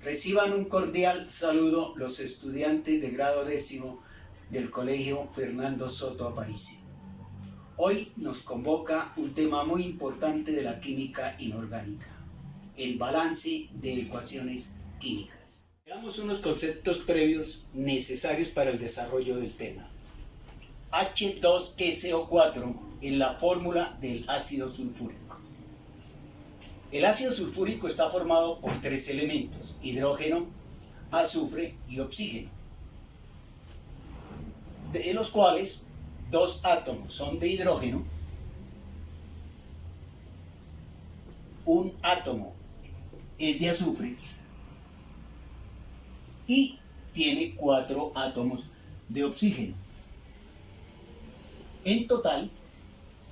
Reciban un cordial saludo los estudiantes de grado 10º del Colegio Fernando Soto Aparicio. Hoy nos convoca un tema muy importante de la química inorgánica, el balance de ecuaciones químicas. Veamos unos conceptos previos necesarios para el desarrollo del tema. H2SO4 es la fórmula del ácido sulfúrico. El ácido sulfúrico está formado por tres elementos: hidrógeno, azufre y oxígeno, de los cuales dos átomos son de hidrógeno, un átomo es de azufre y tiene 4 átomos de oxígeno. En total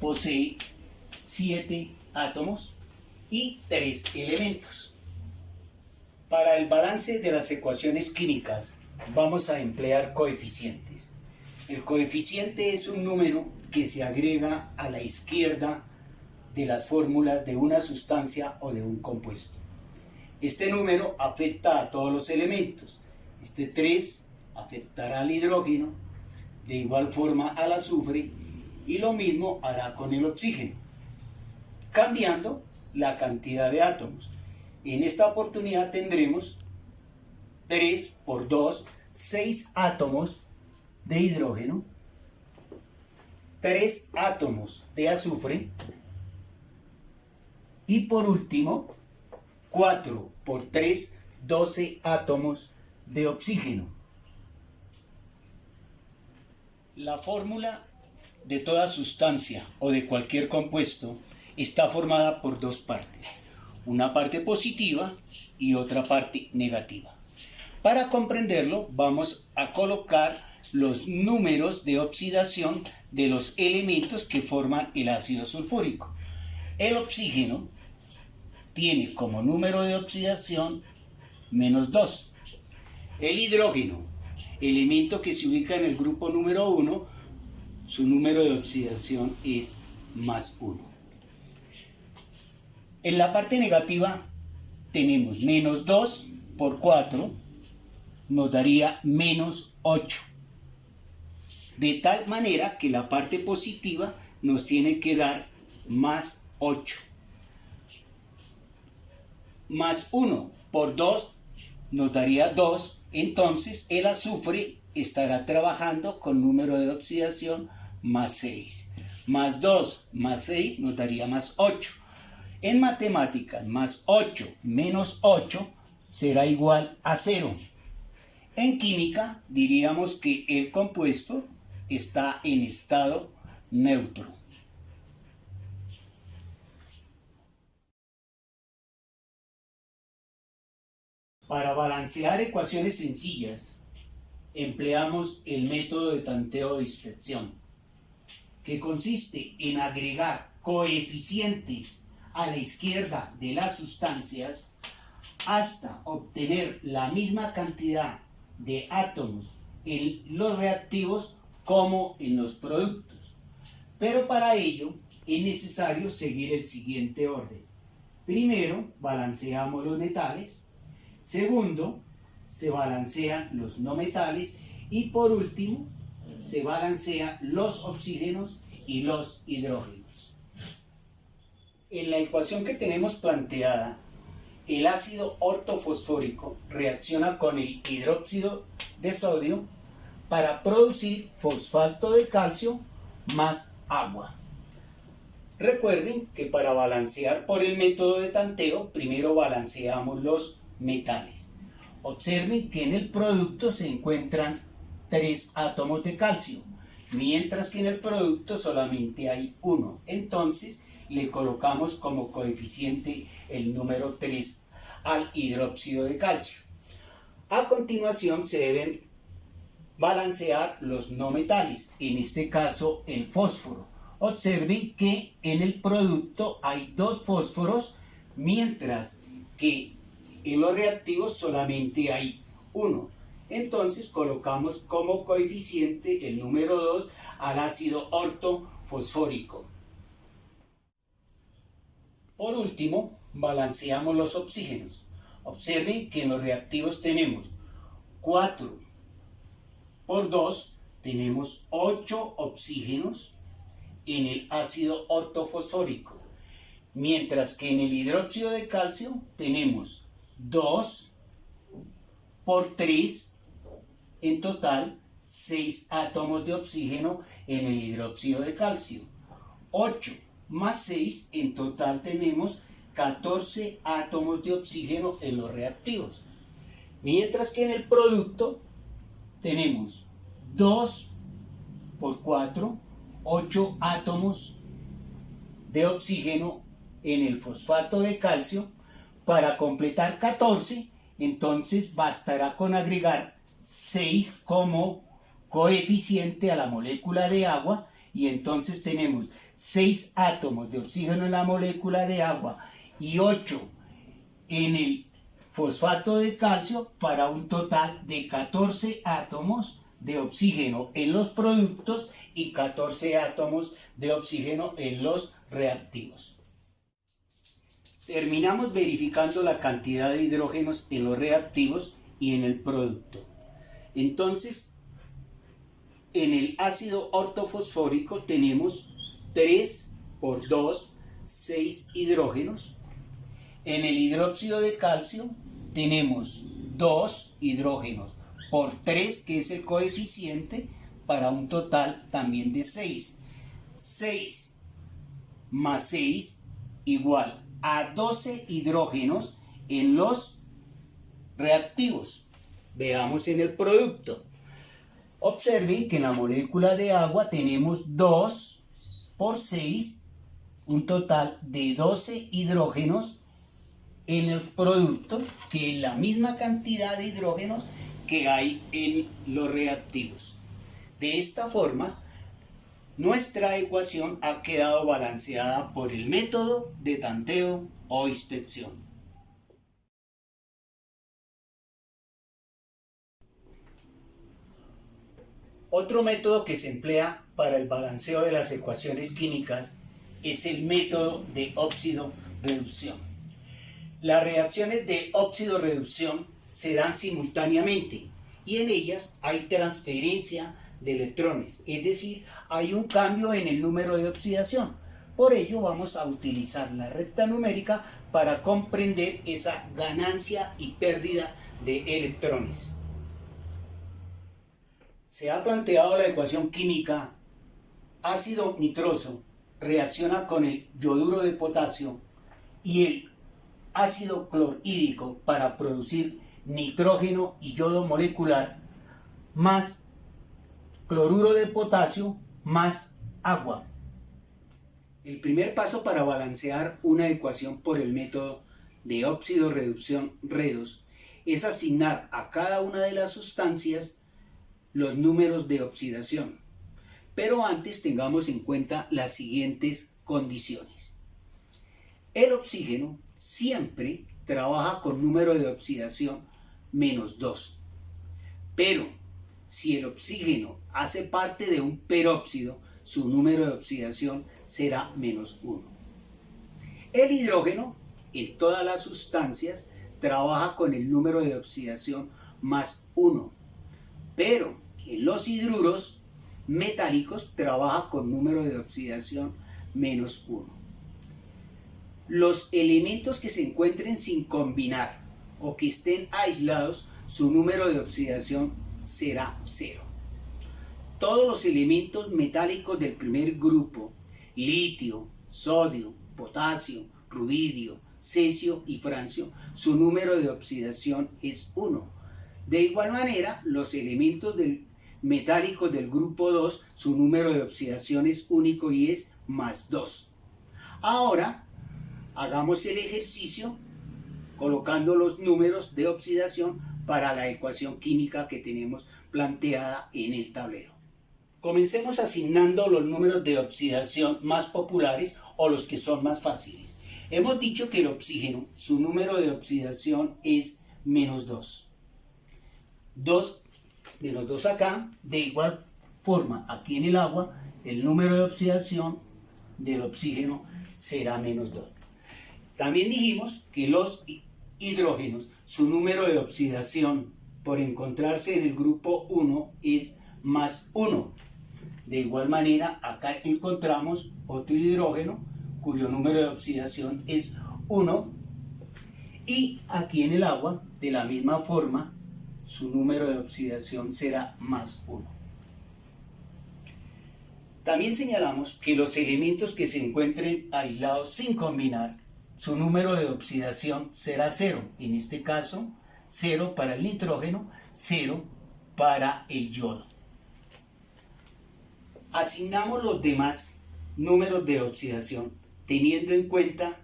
posee 7 átomos y 3 elementos. Para el balance de las ecuaciones químicas vamos a emplear coeficientes. El coeficiente es un número que se agrega a la izquierda de las fórmulas de una sustancia o de un compuesto. Este número afecta a todos los elementos. Este 3 afectará al hidrógeno, de igual forma al azufre, y lo mismo hará con el oxígeno, cambiando la cantidad de átomos. En esta oportunidad tendremos 3 por 2, 6 átomos de hidrógeno, 3 átomos de azufre y por último 4 por 3, 12 átomos de oxígeno. La fórmula de toda sustancia o de cualquier compuesto está formada por dos partes, una parte positiva y otra parte negativa. Para comprenderlo, vamos a colocar los números de oxidación de los elementos que forman el ácido sulfúrico. El oxígeno tiene como número de oxidación -2. El hidrógeno, elemento que se ubica en el grupo número 1, su número de oxidación es +1. En la parte negativa tenemos -2 por 4, nos daría -8. De tal manera que la parte positiva nos tiene que dar +8. +1 por 2 nos daría 2, entonces el azufre estará trabajando con número de oxidación +6. +2 más 6 nos daría +8. En matemáticas, +8 menos 8 será igual a 0. En química diríamos que el compuesto está en estado neutro. Para balancear ecuaciones sencillas, empleamos el método de tanteo de dispersión, que consiste en agregar coeficientes a la izquierda de las sustancias hasta obtener la misma cantidad de átomos en los reactivos como en los productos. Pero para ello es necesario seguir el siguiente orden. Primero, balanceamos los metales. Segundo, se balancean los no metales. Y por último, se balancean los oxígenos y los hidrógenos. En la ecuación que tenemos planteada, el ácido ortofosfórico reacciona con el hidróxido de sodio para producir fosfato de calcio más agua. Recuerden que para balancear por el método de tanteo, primero balanceamos los metales. Observen que en el producto se encuentran 3 átomos de calcio, mientras que en el producto solamente hay 1. Entonces le colocamos como coeficiente el número 3 al hidróxido de calcio. A continuación se deben balancear los no metales, en este caso el fósforo. Observen que en el producto hay 2 fósforos, mientras que en los reactivos solamente hay 1. Entonces colocamos como coeficiente el número 2 al ácido ortofosfórico. Por último, balanceamos los oxígenos. Observen que en los reactivos tenemos 4 por 2, tenemos 8 oxígenos en el ácido ortofosfórico, mientras que en el hidróxido de calcio tenemos 2 por 3, en total 6 átomos de oxígeno en el hidróxido de calcio. 8 más 6, en total tenemos 14 átomos de oxígeno en los reactivos. Mientras que en el producto tenemos 2 por 4, 8 átomos de oxígeno en el fosfato de calcio. Para completar 14, entonces bastará con agregar 6 como coeficiente a la molécula de agua, y entonces tenemos 6 átomos de oxígeno en la molécula de agua y 8 en el fosfato de calcio, para un total de 14 átomos de oxígeno en los productos y 14 átomos de oxígeno en los reactivos. Terminamos verificando la cantidad de hidrógenos en los reactivos y en el producto. Entonces, en el ácido ortofosfórico tenemos 3 por 2, 6 hidrógenos. En el hidróxido de calcio tenemos 2 hidrógenos por 3, que es el coeficiente, para un total también de 6. 6 más 6 igual a 12 hidrógenos en los reactivos. Veamos en el producto. Observen que en la molécula de agua tenemos 2 por 6, un total de 12 hidrógenos en los productos, que es la misma cantidad de hidrógenos que hay en los reactivos. De esta forma, nuestra ecuación ha quedado balanceada por el método de tanteo o inspección. Otro método que se emplea para el balanceo de las ecuaciones químicas es el método de óxido-reducción. Las reacciones de óxido-reducción se dan simultáneamente y en ellas hay transferencia de electrones, es decir, hay un cambio en el número de oxidación. Por ello vamos a utilizar la recta numérica para comprender esa ganancia y pérdida de electrones. Se ha planteado la ecuación química: ácido nitroso reacciona con el yoduro de potasio y el ácido clorhídrico para producir nitrógeno y yodo molecular más cloruro de potasio más agua. El primer paso para balancear una ecuación por el método de óxido-reducción-redos es asignar a cada una de las sustancias los números de oxidación. Pero antes tengamos en cuenta las siguientes condiciones. El oxígeno siempre trabaja con número de oxidación -2. Pero si el oxígeno hace parte de un peróxido, su número de oxidación será -1. El hidrógeno en todas las sustancias trabaja con el número de oxidación +1. Pero en los hidruros metálicos trabaja con número de oxidación -1. Los elementos que se encuentren sin combinar o que estén aislados, su número de oxidación será 0. Todos los elementos metálicos del primer grupo, litio, sodio, potasio, rubidio, cesio y francio, su número de oxidación es 1. De igual manera, los elementos metálicos del grupo 2, su número de oxidación es único y es +2. Ahora, hagamos el ejercicio colocando los números de oxidación para la ecuación química que tenemos planteada en el tablero. Comencemos asignando los números de oxidación más populares o los que son más fáciles. Hemos dicho que el oxígeno, su número de oxidación es -2. 2 menos 2 acá. De igual forma, aquí en el agua, el número de oxidación del oxígeno será -2. También dijimos que los hidrógenos, su número de oxidación por encontrarse en el grupo 1 es más 1. De igual manera, acá encontramos otro hidrógeno cuyo número de oxidación es 1. Y aquí en el agua, de la misma forma, su número de oxidación será más 1. También señalamos que los elementos que se encuentren aislados sin combinar, su número de oxidación será 0. En este caso, 0 para el nitrógeno, 0 para el yodo. Asignamos los demás números de oxidación teniendo en cuenta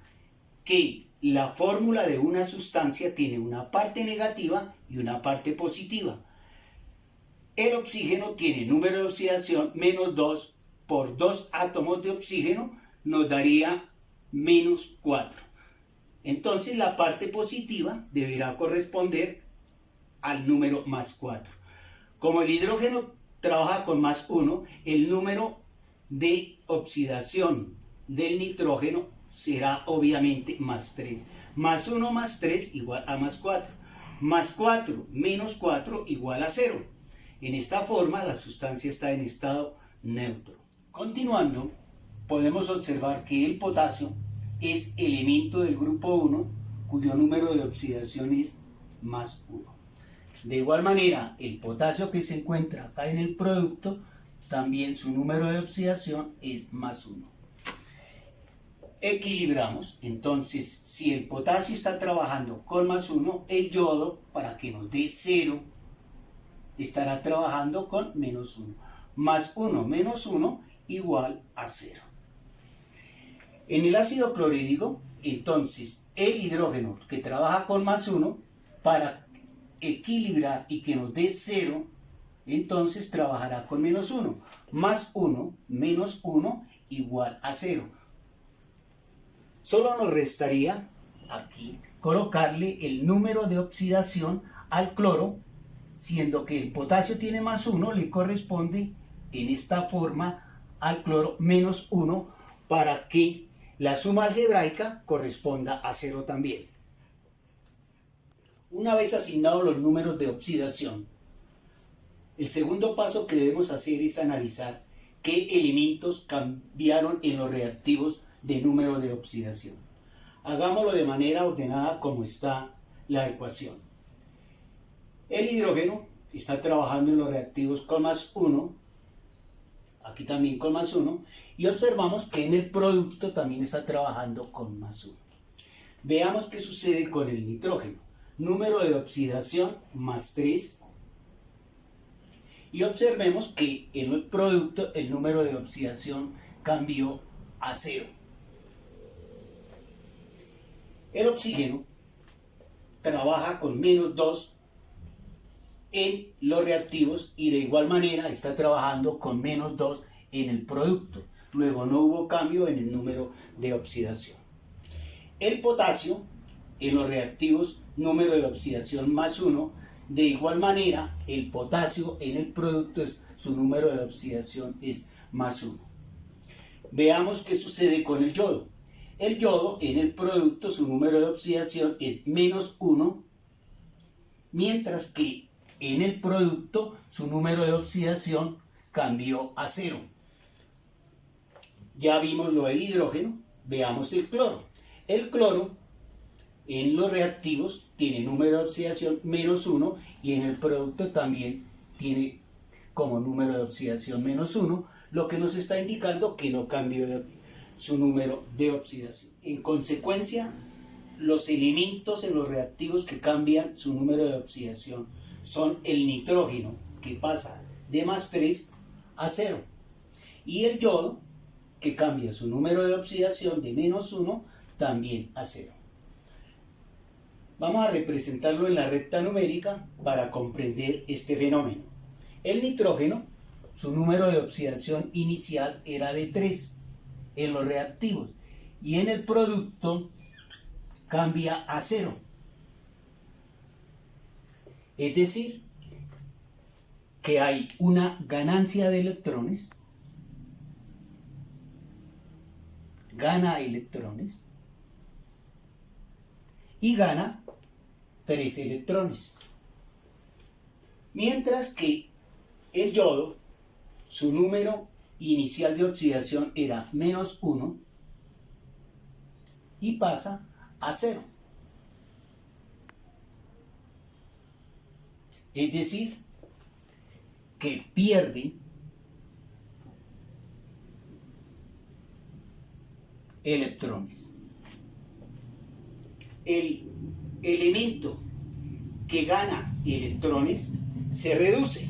que la fórmula de una sustancia tiene una parte negativa y una parte positiva. El oxígeno tiene número de oxidación menos 2 por 2 átomos de oxígeno nos daría menos 4. Entonces la parte positiva deberá corresponder al número más 4. Como el hidrógeno trabaja con más 1, el número de oxidación del nitrógeno será obviamente más 3. Más 1 más 3 igual a más 4. Más 4 menos 4 igual a 0. En esta forma la sustancia está en estado neutro. Continuando, podemos observar que el potasio es elemento del grupo 1 cuyo número de oxidación es más 1. De igual manera, el potasio que se encuentra acá en el producto, también su número de oxidación es más 1. Equilibramos, entonces si el potasio está trabajando con más 1, el yodo, para que nos dé 0, estará trabajando con menos 1. Más 1 menos 1 igual a 0. En el ácido clorhídrico, entonces, el hidrógeno que trabaja con más 1, para equilibrar y que nos dé 0, entonces trabajará con menos 1. Más 1 menos 1 igual a 0. Solo nos restaría aquí colocarle el número de oxidación al cloro, siendo que el potasio tiene más 1, le corresponde en esta forma al cloro menos 1 para que la suma algebraica corresponda a 0 también. Una vez asignados los números de oxidación, el segundo paso que debemos hacer es analizar qué elementos cambiaron en los reactivos de número de oxidación. Hagámoslo de manera ordenada como está la ecuación. El hidrógeno está trabajando en los reactivos con más 1, aquí también con más 1, y observamos que en el producto también está trabajando con más 1. Veamos qué sucede con el nitrógeno. Número de oxidación más 3, y observemos que en el producto el número de oxidación cambió a 0. El oxígeno trabaja con menos 2 en los reactivos y de igual manera está trabajando con menos 2 en el producto. Luego no hubo cambio en el número de oxidación. El potasio en los reactivos, número de oxidación más 1. De igual manera, el potasio en el producto, su número de oxidación es más 1. Veamos qué sucede con el yodo. El yodo en el producto, su número de oxidación es menos 1, mientras que en el producto su número de oxidación cambió a 0. Ya vimos lo del hidrógeno, veamos el cloro. El cloro en los reactivos tiene número de oxidación menos 1 y en el producto también tiene como número de oxidación menos 1, lo que nos está indicando que no cambió su número de oxidación. En consecuencia, los elementos en los reactivos que cambian su número de oxidación son el nitrógeno, que pasa de más 3 a 0, y el yodo, que cambia su número de oxidación de menos 1 también a 0. Vamos a representarlo en la recta numérica para comprender este fenómeno. El nitrógeno, su número de oxidación inicial era de 3 en los reactivos y en el producto cambia a 0. Es decir, que hay una ganancia de electrones, gana electrones y gana 3 electrones. Mientras que el yodo, su número inicial de oxidación era -1 y pasa a 0. Es decir, que pierde electrones. El elemento que gana electrones se reduce.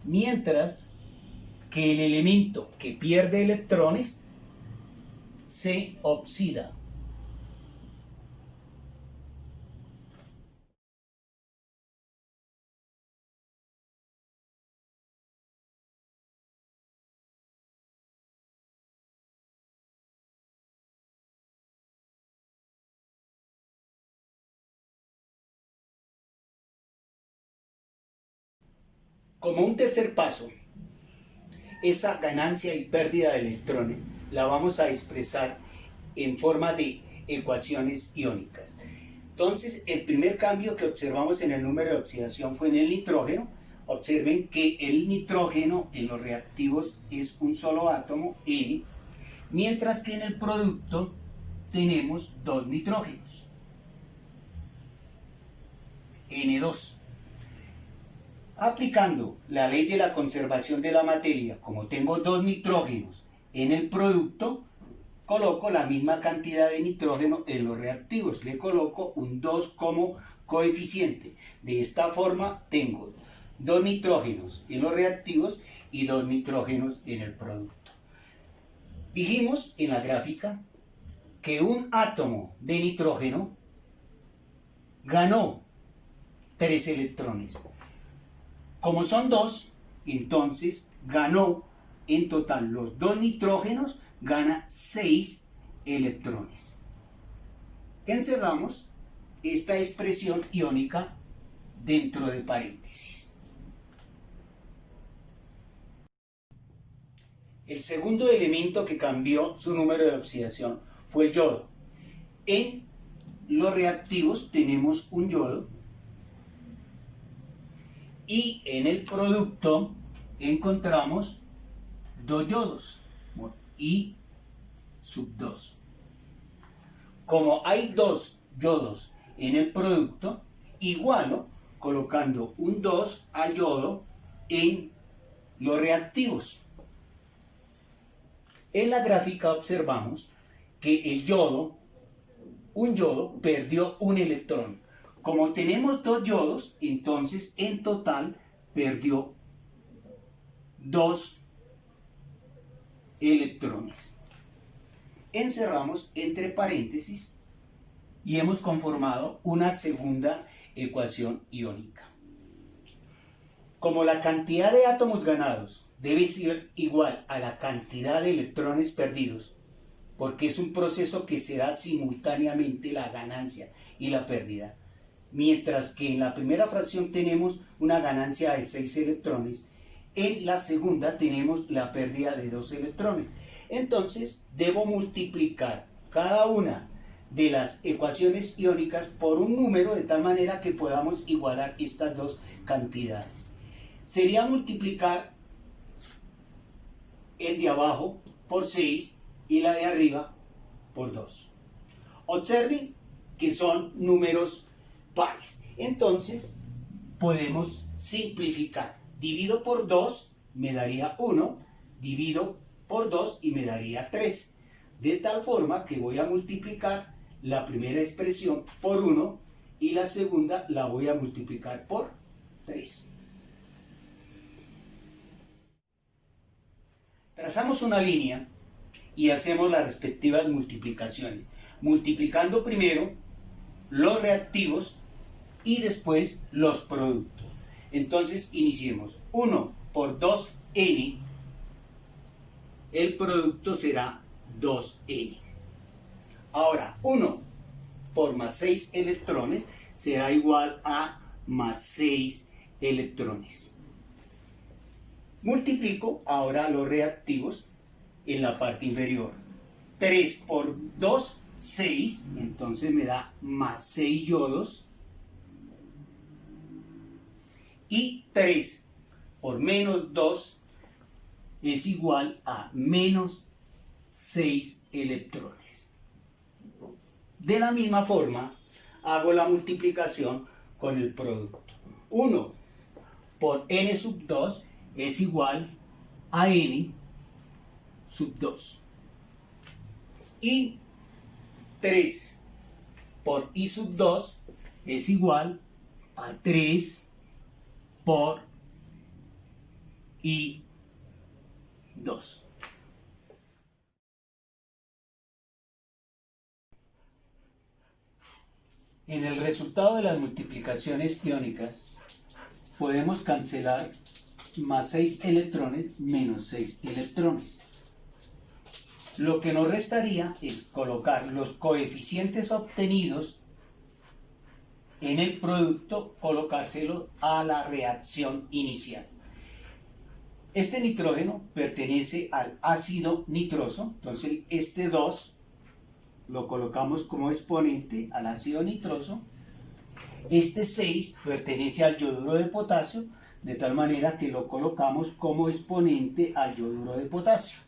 Mientras que el elemento que pierde electrones se oxida. Como un tercer paso, esa ganancia y pérdida de electrones la vamos a expresar en forma de ecuaciones iónicas. Entonces, el primer cambio que observamos en el número de oxidación fue en el nitrógeno. Observen que el nitrógeno en los reactivos es un solo átomo, N, mientras que en el producto tenemos 2 nitrógenos, N2. Aplicando la ley de la conservación de la materia, como tengo 2 nitrógenos en el producto, coloco la misma cantidad de nitrógeno en los reactivos. Le coloco un 2 como coeficiente. De esta forma tengo 2 nitrógenos en los reactivos y 2 nitrógenos en el producto. Dijimos en la gráfica que un átomo de nitrógeno ganó 3 electrones. Como son 2, entonces ganó en total los 2 nitrógenos, gana 6 electrones. Encerramos esta expresión iónica dentro de paréntesis. El segundo elemento que cambió su número de oxidación fue el yodo. En los reactivos tenemos un yodo y en el producto encontramos 2 yodos, I2. Como hay 2 yodos en el producto, igualo colocando un 2 al yodo en los reactivos. En la gráfica observamos que el yodo, un yodo, perdió un electrón. Como tenemos 2 yodos, entonces en total perdió 2 electrones. Encerramos entre paréntesis y hemos conformado una segunda ecuación iónica. Como la cantidad de átomos ganados debe ser igual a la cantidad de electrones perdidos, porque es un proceso que se da simultáneamente la ganancia y la pérdida, mientras que en la primera fracción tenemos una ganancia de 6 electrones, en la segunda tenemos la pérdida de 2 electrones. Entonces debo multiplicar cada una de las ecuaciones iónicas por un número de tal manera que podamos igualar estas dos cantidades. Sería multiplicar el de abajo por 6 y la de arriba por 2. Observen que son números pares. Entonces podemos simplificar. Divido por 2 me daría 1, divido por 2 y me daría 3. De tal forma que voy a multiplicar la primera expresión por 1 y la segunda la voy a multiplicar por 3. Trazamos una línea y hacemos las respectivas multiplicaciones, multiplicando primero los reactivos y después los productos. Entonces iniciemos. 1 por 2n, el producto será 2n. Ahora 1 por más 6 electrones será igual a más 6 electrones. Multiplico ahora los reactivos en la parte inferior. 3 por 2, 6, entonces me da más 6 yodos. Y 3 por menos 2 es igual a menos 6 electrones. De la misma forma, hago la multiplicación con el producto. 1 por n sub 2 es igual a n sub 2. Y 3 por i sub 2 es igual a 3 por i2. En el resultado de las multiplicaciones iónicas podemos cancelar más 6 electrones menos 6 electrones. Lo que nos restaría es colocar los coeficientes obtenidos en el producto, colocárselo a la reacción inicial. Este nitrógeno pertenece al ácido nitroso, entonces este 2 lo colocamos como exponente al ácido nitroso. Este 6 pertenece al yoduro de potasio, de tal manera que lo colocamos como exponente al yoduro de potasio.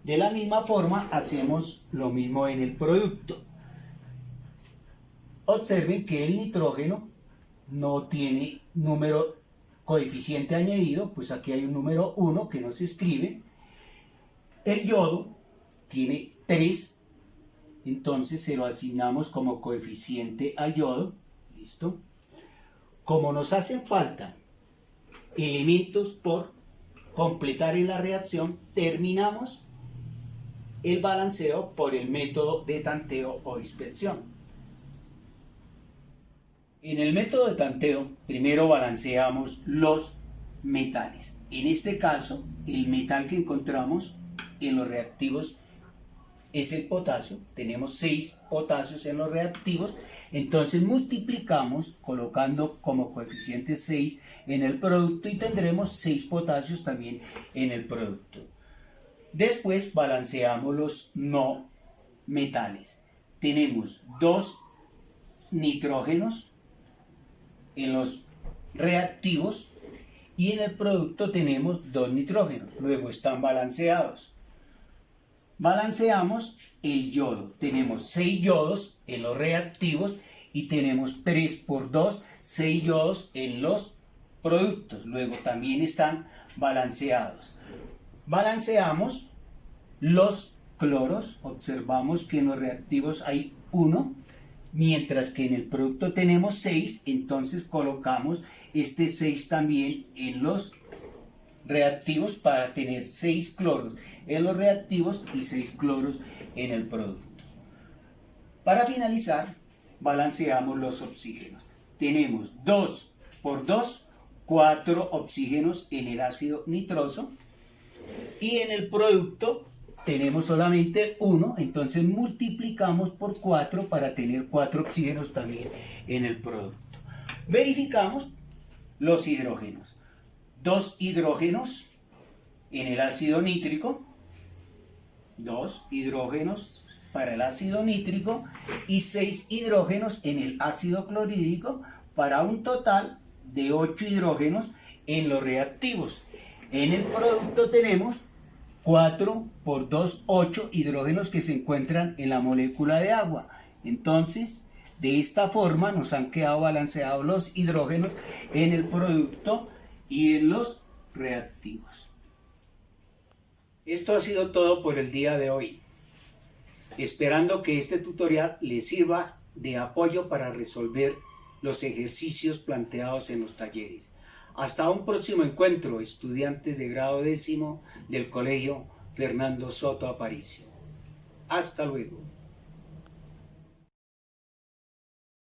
De la misma forma hacemos lo mismo en el producto. Observen que el nitrógeno no tiene número coeficiente añadido, pues aquí hay un número 1 que no se escribe. El yodo tiene 3, entonces se lo asignamos como coeficiente al yodo. ¿Listo? Como nos hacen falta elementos por completar en la reacción, terminamos el balanceo por el método de tanteo o dispersión. En el método de tanteo, primero balanceamos los metales. En este caso, el metal que encontramos en los reactivos es el potasio. Tenemos 6 potasios en los reactivos. Entonces multiplicamos colocando como coeficiente 6 en el producto y tendremos 6 potasios también en el producto. Después balanceamos los no metales. Tenemos 2 nitrógenos en los reactivos y en el producto tenemos 2 nitrógenos. Luego están balanceados. Balanceamos el yodo. Tenemos 6 yodos en los reactivos y tenemos 3 por 2, 6 yodos en los productos. Luego también están balanceados. Balanceamos los cloros. Observamos que en los reactivos hay 1, mientras que en el producto tenemos 6. Entonces colocamos este 6 también en los reactivos para tener 6 cloros en los reactivos y 6 cloros en el producto. Para finalizar, balanceamos los oxígenos. Tenemos 2 por 2, 4 oxígenos en el ácido nitroso y en el producto tenemos solamente 1, entonces multiplicamos por 4 para tener 4 oxígenos también en el producto. Verificamos los hidrógenos. 2 hidrógenos en el ácido nítrico, 2 hidrógenos para el ácido nítrico y 6 hidrógenos en el ácido clorhídrico para un total de 8 hidrógenos en los reactivos. En el producto tenemos 4 por 2, 8 hidrógenos que se encuentran en la molécula de agua. Entonces, de esta forma nos han quedado balanceados los hidrógenos en el producto y en los reactivos. Esto ha sido todo por el día de hoy. Esperando que este tutorial les sirva de apoyo para resolver los ejercicios planteados en los talleres. Hasta un próximo encuentro, estudiantes de grado 10º del Colegio Fernando Soto Aparicio. Hasta luego.